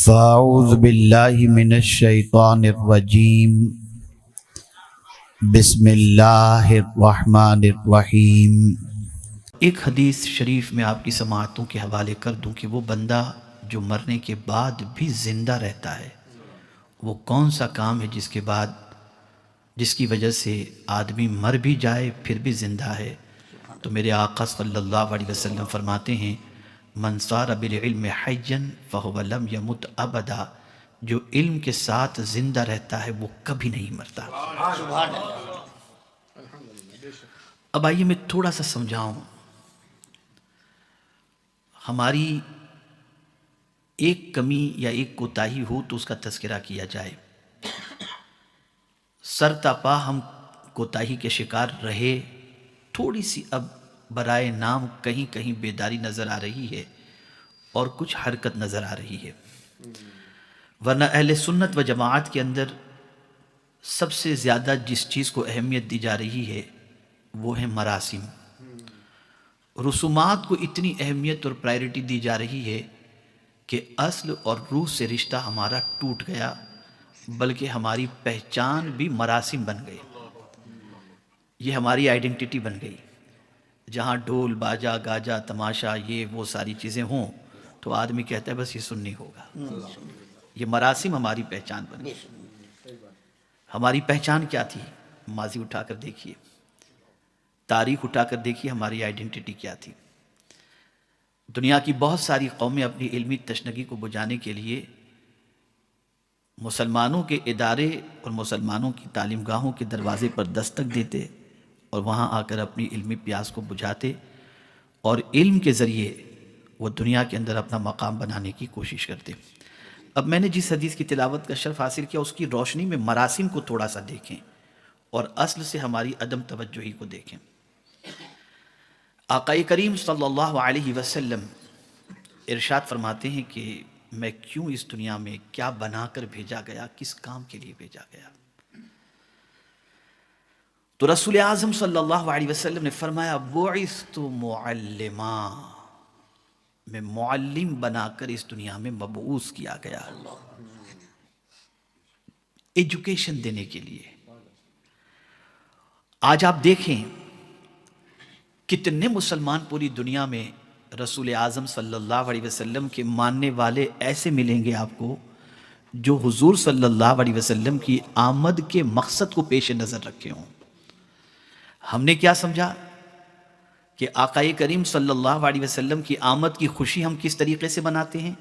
فاعوذ باللہ من الشیطان الرجیم بسم اللہ الرحمن الرحیم۔ ایک حدیث شریف میں آپ کی سماعتوں کے حوالے کر دوں کہ وہ بندہ جو مرنے کے بعد بھی زندہ رہتا ہے وہ کون سا کام ہے جس کی وجہ سے آدمی مر بھی جائے پھر بھی زندہ ہے۔ تو میرے آقا صلی اللہ علیہ وسلم فرماتے ہیں من صار بالعلم حیا فهو لم يمت ابدا، جو علم کے ساتھ زندہ رہتا ہے وہ کبھی نہیں مرتا۔ اب آئیے میں تھوڑا سا سمجھاؤں، ہماری ایک کمی یا ایک کوتاہی ہو تو اس کا تذکرہ کیا جائے۔ سر تا پا ہم کوتاہی کے شکار رہے، تھوڑی سی اب برائے نام کہیں کہیں بیداری نظر آ رہی ہے اور کچھ حرکت نظر آ رہی ہے، ورنہ اہل سنت و جماعت کے اندر سب سے زیادہ جس چیز کو اہمیت دی جا رہی ہے وہ ہے مراسم۔ رسومات کو اتنی اہمیت اور پرائرٹی دی جا رہی ہے کہ اصل اور روح سے رشتہ ہمارا ٹوٹ گیا، بلکہ ہماری پہچان بھی مراسم بن گئی، یہ ہماری آئیڈینٹی بن گئی۔ جہاں ڈھول باجا گاجا تماشا یہ وہ ساری چیزیں ہوں تو آدمی کہتا ہے بس یہ سنی ہوگا۔ یہ مراسم ہماری پہچان بن گئی۔ ہماری پہچان کیا تھی؟ ماضی اٹھا کر دیکھیے، تاریخ اٹھا کر دیکھیے، ہماری آئیڈینٹی کیا تھی۔ دنیا کی بہت ساری قومیں اپنی علمی تشنگی کو بجھانے کے لیے مسلمانوں کے ادارے اور مسلمانوں کی تعلیم گاہوں کے دروازے پر دستک دیتے اور وہاں آ کر اپنی علمی پیاس کو بجھاتے اور علم کے ذریعے وہ دنیا کے اندر اپنا مقام بنانے کی کوشش کرتے۔ اب میں نے جس حدیث کی تلاوت کا شرف حاصل کیا اس کی روشنی میں مراسم کو تھوڑا سا دیکھیں اور اصل سے ہماری عدم توجہی کو دیکھیں۔ آقا کریم صلی اللہ علیہ وسلم ارشاد فرماتے ہیں کہ میں کیوں اس دنیا میں کیا بنا کر بھیجا گیا، کس کام کے لیے بھیجا گیا؟ تو رسول اعظم صلی اللہ علیہ وسلم نے فرمایا بعثت معلما، میں معلم بنا کر اس دنیا میں مبعوث کیا گیا، ایجوکیشن دینے کے لیے۔ آج آپ دیکھیں کتنے مسلمان پوری دنیا میں رسول اعظم صلی اللہ علیہ وسلم کے ماننے والے ایسے ملیں گے آپ کو جو حضور صلی اللہ علیہ وسلم کی آمد کے مقصد کو پیش نظر رکھے ہوں۔ ہم نے کیا سمجھا کہ آقا کریم صلی اللہ علیہ وسلم کی آمد کی خوشی ہم کس طریقے سے مناتے ہیں؟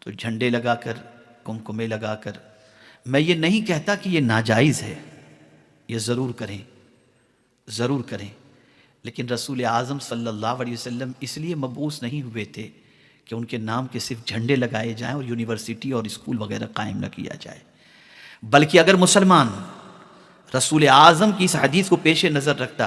تو جھنڈے لگا کر، کمکمے لگا کر۔ میں یہ نہیں کہتا کہ یہ ناجائز ہے، یہ ضرور کریں، ضرور کریں، لیکن رسول اعظم صلی اللہ علیہ وسلم اس لیے مبعوث نہیں ہوئے تھے کہ ان کے نام کے صرف جھنڈے لگائے جائیں اور یونیورسٹی اور اسکول وغیرہ قائم نہ کیا جائے، بلکہ اگر مسلمان رسول اعظم کی اس حدیث کو پیش نظر رکھتا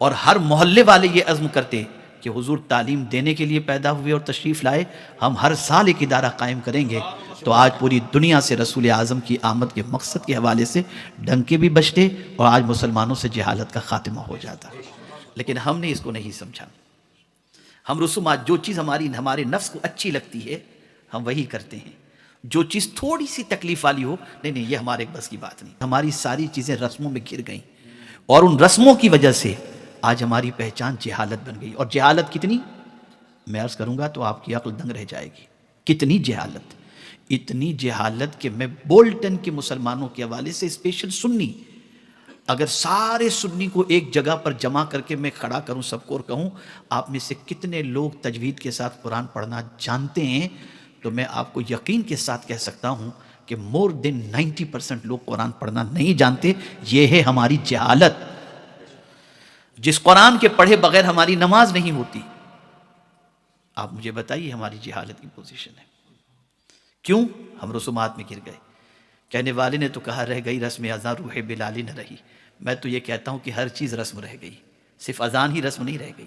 اور ہر محلے والے یہ عزم کرتے کہ حضور تعلیم دینے کے لیے پیدا ہوئے اور تشریف لائے، ہم ہر سال ایک ادارہ قائم کریں گے، تو آج پوری دنیا سے رسول اعظم کی آمد کے مقصد کے حوالے سے ڈنکے بھی بجتے اور آج مسلمانوں سے جہالت کا خاتمہ ہو جاتا۔ لیکن ہم نے اس کو نہیں سمجھا۔ ہم رسومات، جو چیز ہمارے نفس کو اچھی لگتی ہے ہم وہی کرتے ہیں، جو چیز تھوڑی سی تکلیف والی ہو نہیں یہ ہمارے بس کی بات نہیں۔ ہماری ساری چیزیں رسموں میں گر گئیں اور ان رسموں کی وجہ سے آج ہماری پہچان جہالت بن گئی۔ اور جہالت کتنی، میں عرض کروں گا تو آپ کی عقل دنگ رہ جائے گی۔ کتنی جہالت، اتنی جہالت کہ میں بولٹن کے مسلمانوں کے حوالے سے اسپیشل سنی، اگر سارے سنی کو ایک جگہ پر جمع کر کے میں کھڑا کروں سب کو اور کہوں آپ میں سے کتنے لوگ تجوید کے ساتھ قرآن پڑھنا جانتے ہیں، تو میں آپ کو یقین کے ساتھ کہہ سکتا ہوں کہ مور دین 90% لوگ قرآن پڑھنا نہیں جانتے۔ یہ ہے ہماری جہالت۔ جس قرآن کے پڑھے بغیر ہماری نماز نہیں ہوتی، آپ مجھے بتائیے ہماری جہالت کی پوزیشن ہے۔ کیوں؟ ہم رسومات میں گر گئے۔ کہنے والے نے تو کہا رہ گئی رسم اذان روح بلالی نہ رہی، میں تو یہ کہتا ہوں کہ ہر چیز رسم رہ گئی، صرف اذان ہی رسم نہیں رہ گئی،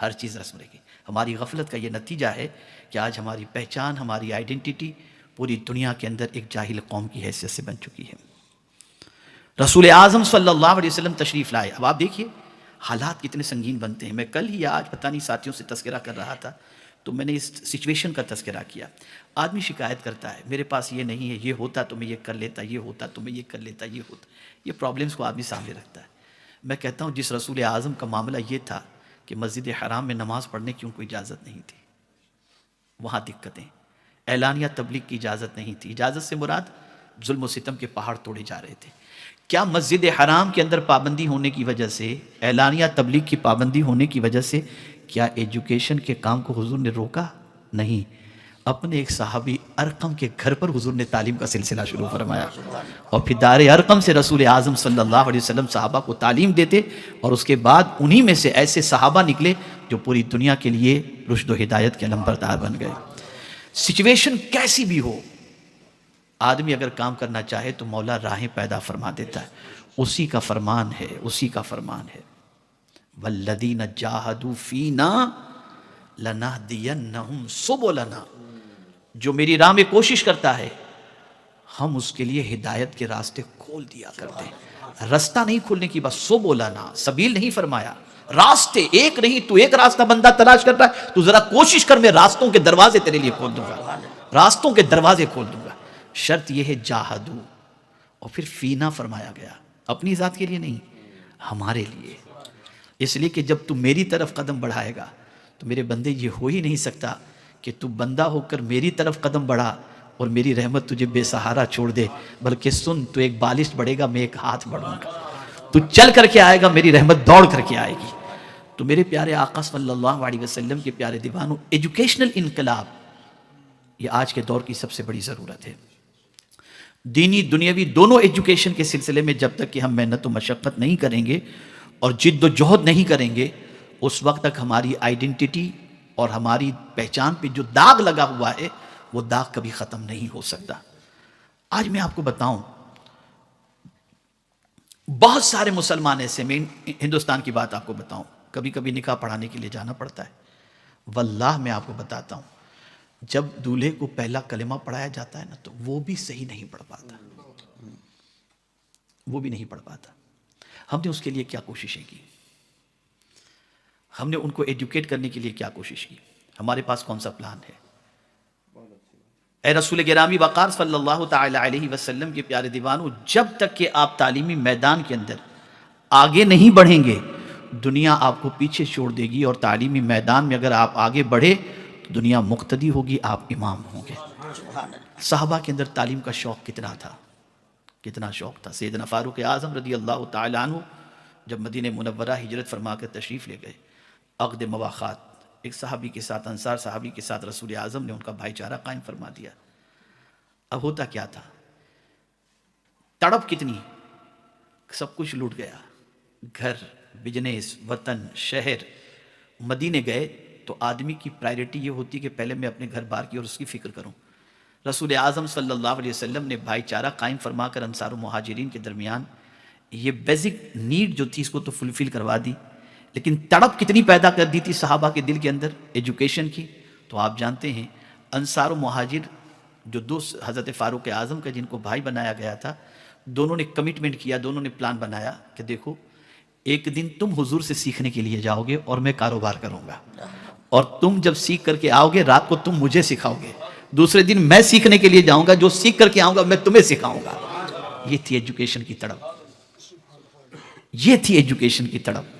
ہر چیز رسم رہ گئی۔ ہماری غفلت کا یہ نتیجہ ہے کہ آج ہماری پہچان، ہماری آئیڈینٹی پوری دنیا کے اندر ایک جاہل قوم کی حیثیت سے بن چکی ہے۔ رسول اعظم صلی اللہ علیہ وسلم تشریف لائے۔ اب آپ دیکھیے حالات کتنے سنگین بنتے ہیں۔ میں کل ہی یا آج پتہ نہیں ساتھیوں سے تذکرہ کر رہا تھا، تو میں نے اس سچویشن کا تذکرہ کیا. آدمی شکایت کرتا ہے میرے پاس یہ نہیں ہے، یہ ہوتا تو میں یہ کر لیتا، یہ ہوتا تو میں یہ کر لیتا، یہ ہوتا. یہ پرابلمس کو آدمی سامنے رکھتا ہے. میں کہتا ہوں جس رسول اعظم کا معاملہ یہ تھا کہ مسجد حرام میں نماز پڑھنے کی ان کو اجازت نہیں تھی، وہاں دقتیں. اعلانیہ تبلیغ کی اجازت نہیں تھی. اجازت سے مراد ظلم و ستم کے پہاڑ توڑے جا رہے تھے. کیا مسجد حرام کے اندر پابندی ہونے کی وجہ سے، اعلانیہ تبلیغ کی پابندی ہونے کی وجہ سے کیا ایجوکیشن کے کام کو حضور نے روکا؟ نہیں. اپنے ایک صحابی ارقم کے گھر پر حضور نے تعلیم کا سلسلہ شروع فرمایا، اور پھر دار ارقم سے رسول اعظم صلی اللہ علیہ وسلم صحابہ کو تعلیم دیتے، اور اس کے بعد انہی میں سے ایسے صحابہ نکلے جو پوری دنیا کے لیے رشد و ہدایت کے علمبردار بن گئے. سچویشن کیسی بھی ہو، آدمی اگر کام کرنا چاہے تو مولا راہیں پیدا فرما دیتا ہے. اسی کا فرمان ہے، اسی کا فرمان ہے. والذین جاہدوا فینا لنہدینہم سبلنا. جو میری راہ میں کوشش کرتا ہے ہم اس کے لیے ہدایت کے راستے کھول دیا کرتے ہیں. رستہ نہیں کھولنے کی بات، سبلنا، سبیل نہیں فرمایا، راستے. ایک نہیں، تو ایک راستہ بندہ تلاش کرتا ہے، تو ذرا کوشش کر، میں راستوں کے دروازے تیرے لیے کھول دوں گا، راستوں کے دروازے کھول دوں گا. شرط یہ ہے جاہدو، اور پھر فینا فرمایا گیا، اپنی ذات کے لیے نہیں، ہمارے لیے. اس لیے کہ جب تو میری طرف قدم بڑھائے گا تو میرے بندے یہ ہو ہی نہیں سکتا کہ تو بندہ ہو کر میری طرف قدم بڑھا اور میری رحمت تجھے بے سہارا چھوڑ دے. بلکہ سن، تو ایک بالش بڑھے گا، میں ایک ہاتھ بڑھوں گا. تو چل کر کے آئے گا، میری رحمت دوڑ کر کے آئے گی. تو میرے پیارے آقا صلی اللہ علیہ وسلم کے پیارے دیوانوں، ایجوکیشنل انقلاب یہ آج کے دور کی سب سے بڑی ضرورت ہے. دینی دنیاوی دونوں ایجوکیشن کے سلسلے میں جب تک کہ ہم محنت و مشقت نہیں کریں گے اور جد و جہد نہیں کریں گے، اس وقت تک ہماری آئیڈینٹی اور ہماری پہچان پہ جو داغ لگا ہوا ہے وہ داغ کبھی ختم نہیں ہو سکتا. آج میں آپ کو بتاؤں، بہت سارے مسلمان ایسے، میں ہندوستان کی بات آپ کو بتاؤں، کبھی کبھی نکاح پڑھانے کے لیے جانا پڑتا ہے. واللہ میں آپ کو بتاتا ہوں، جب دولہے کو پہلا کلمہ پڑھایا جاتا ہے نا تو وہ بھی صحیح نہیں پڑھ پاتا، وہ بھی نہیں پڑھ پاتا. ہم نے اس کے لیے کیا کوششیں کی، ہم نے ان کو ایڈوکیٹ کرنے کے لیے کیا کوشش کی، ہمارے پاس کون سا پلان ہے. اے رسول گرامی وقار صلی اللہ تعالی علیہ وسلم کے پیارے دیوانوں، جب تک کہ آپ تعلیمی میدان کے اندر آگے نہیں بڑھیں گے دنیا آپ کو پیچھے چھوڑ دے گی. اور تعلیمی میدان میں اگر آپ آگے بڑھے تو دنیا مقتدی ہوگی، آپ امام ہوں گے. صحابہ کے اندر تعلیم کا شوق کتنا تھا، کتنا شوق تھا. سیدنا فاروق اعظم رضی اللہ تعالی عنہ جب مدینہ منورہ ہجرت فرما کر تشریف لے گئے، عقد مواخات ایک صحابی کے ساتھ، انصار صحابی کے ساتھ رسول اعظم نے ان کا بھائی چارہ قائم فرما دیا. اب ہوتا کیا تھا، تڑپ کتنی، سب کچھ لوٹ گیا، گھر، بزنس، وطن، شہر. مدینے گئے تو آدمی کی پرائرٹی یہ ہوتی کہ پہلے میں اپنے گھر بار کی اور اس کی فکر کروں. رسول اعظم صلی اللہ علیہ وسلم نے بھائی چارہ قائم فرما کر انصار و مہاجرین کے درمیان یہ بیسک نیڈ جو تھی اس کو تو فلفل کروا دی، لیکن تڑپ کتنی پیدا کر دی تھی صحابہ کے دل کے اندر ایجوکیشن کی. تو آپ جانتے ہیں انصار و مہاجر جو دو حضرت فاروق اعظم کا جن کو بھائی بنایا گیا تھا، دونوں نے کمٹمنٹ کیا، دونوں نے پلان بنایا کہ دیکھو ایک دن تم حضور سے سیکھنے کے لیے جاؤ گے اور میں کاروبار کروں گا، اور تم جب سیکھ کر کے آؤ گے رات کو تم مجھے سکھاؤ گے، دوسرے دن میں سیکھنے کے لیے جاؤں گا، جو سیکھ کر کے آؤں گا میں تمہیں سکھاؤں گا. یہ تھی ایجوکیشن کی تڑپ، یہ تھی ایجوکیشن کی تڑپ.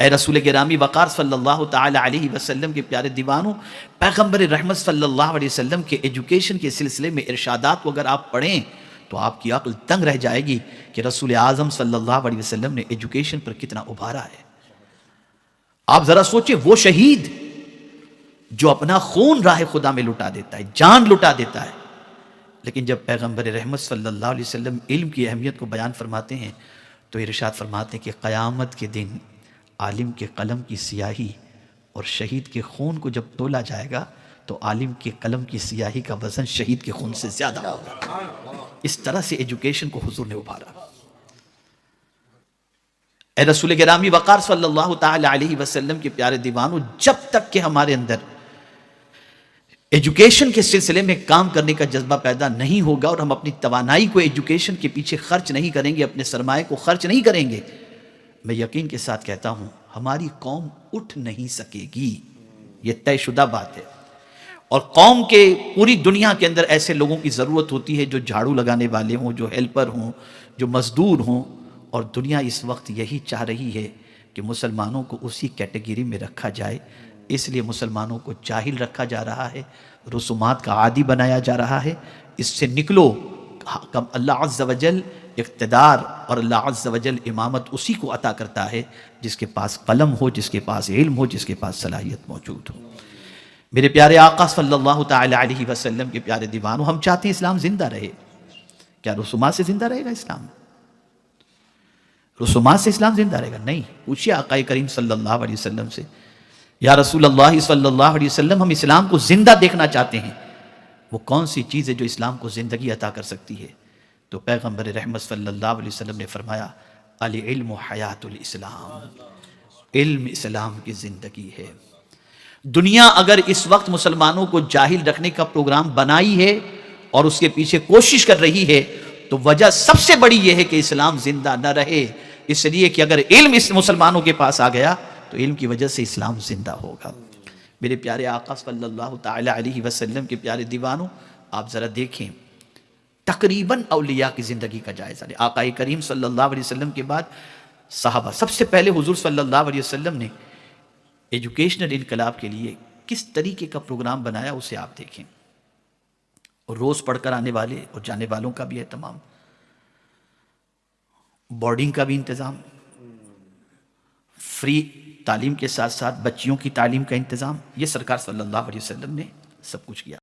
اے رسول گرامی وقار صلی اللہ تعالی علیہ وسلم کے پیارے دیوانوں، پیغمبر رحمت صلی اللہ علیہ وسلم کے ایجوکیشن کے سلسلے میں ارشادات کو اگر آپ پڑھیں تو آپ کی عقل تنگ رہ جائے گی کہ رسول اعظم صلی اللہ علیہ وسلم نے ایجوکیشن پر کتنا ابھارا ہے. آپ ذرا سوچیں، وہ شہید جو اپنا خون راہ خدا میں لٹا دیتا ہے، جان لٹا دیتا ہے، لیکن جب پیغمبر رحمت صلی اللہ علیہ وسلم علم کی اہمیت کو بیان فرماتے ہیں تو ارشاد فرماتے ہیں کہ قیامت کے دن عالم کے قلم کی سیاہی اور شہید کے خون کو جب تولا جائے گا تو عالم کے قلم کی سیاہی کا وزن شہید کے خون سے زیادہ ہوگا. اس طرح سے ایجوکیشن کو حضور نے ابھارا. اے رسول گرامی وقار صلی اللہ تعالی علیہ وسلم کے پیارے دیوانوں، جب تک کہ ہمارے اندر ایجوکیشن کے سلسلے میں کام کرنے کا جذبہ پیدا نہیں ہوگا اور ہم اپنی توانائی کو ایجوکیشن کے پیچھے خرچ نہیں کریں گے، اپنے سرمایہ کو خرچ نہیں کریں گے، میں یقین کے ساتھ کہتا ہوں ہماری قوم اٹھ نہیں سکے گی. یہ طے شدہ بات ہے. اور قوم کے پوری دنیا کے اندر ایسے لوگوں کی ضرورت ہوتی ہے جو جھاڑو لگانے والے ہوں، جو ہیلپر ہوں، جو مزدور ہوں. اور دنیا اس وقت یہی چاہ رہی ہے کہ مسلمانوں کو اسی کیٹیگری میں رکھا جائے. اس لیے مسلمانوں کو جاہل رکھا جا رہا ہے، رسومات کا عادی بنایا جا رہا ہے. اس سے نکلو. اللہ عز و جل اقتدار اور اللہ عز و جل امامت اسی کو عطا کرتا ہے جس کے پاس قلم ہو، جس کے پاس علم ہو، جس کے پاس صلاحیت موجود ہو. میرے پیارے آقا صلی اللہ تعالی علیہ وسلم کے پیارے دیوانوں، ہم چاہتے ہیں اسلام زندہ رہے. کیا رسومات سے زندہ رہے گا اسلام؟ رسومات سے اسلام زندہ رہے گا؟ نہیں. پوچھئے آقا کریم صلی اللہ علیہ وسلم سے، یا رسول اللہ صلی اللہ علیہ وسلم، ہم اسلام کو زندہ دیکھنا چاہتے ہیں، وہ کون سی چیز ہے جو اسلام کو زندگی عطا کر سکتی ہے؟ تو پیغمبر رحمت صلی اللہ علیہ وسلم نے فرمایا، العلم حیات الاسلام. علم اسلام کی زندگی ہے. دنیا اگر اس وقت مسلمانوں کو جاہل رکھنے کا پروگرام بنائی ہے اور اس کے پیچھے کوشش کر رہی ہے تو وجہ سب سے بڑی یہ ہے کہ اسلام زندہ نہ رہے. اس لیے کہ اگر علم اس مسلمانوں کے پاس آ گیا تو علم کی وجہ سے اسلام زندہ ہوگا. میرے پیارے آقا صلی اللہ تعالی علیہ وسلم کے پیارے دیوانوں، آپ ذرا دیکھیں تقریباً اولیاء کی زندگی کا جائزہ لیں. آقا کریم صلی اللہ علیہ وسلم کے بعد صحابہ، سب سے پہلے حضور صلی اللہ علیہ وسلم نے ایجوکیشنل انقلاب کے لیے کس طریقے کا پروگرام بنایا اسے آپ دیکھیں. اور روز پڑھ کر آنے والے اور جانے والوں کا بھی اہتمام، بورڈنگ کا بھی انتظام، فری تعلیم کے ساتھ ساتھ بچیوں کی تعلیم کا انتظام، یہ سرکار صلی اللہ علیہ وسلم نے سب کچھ کیا.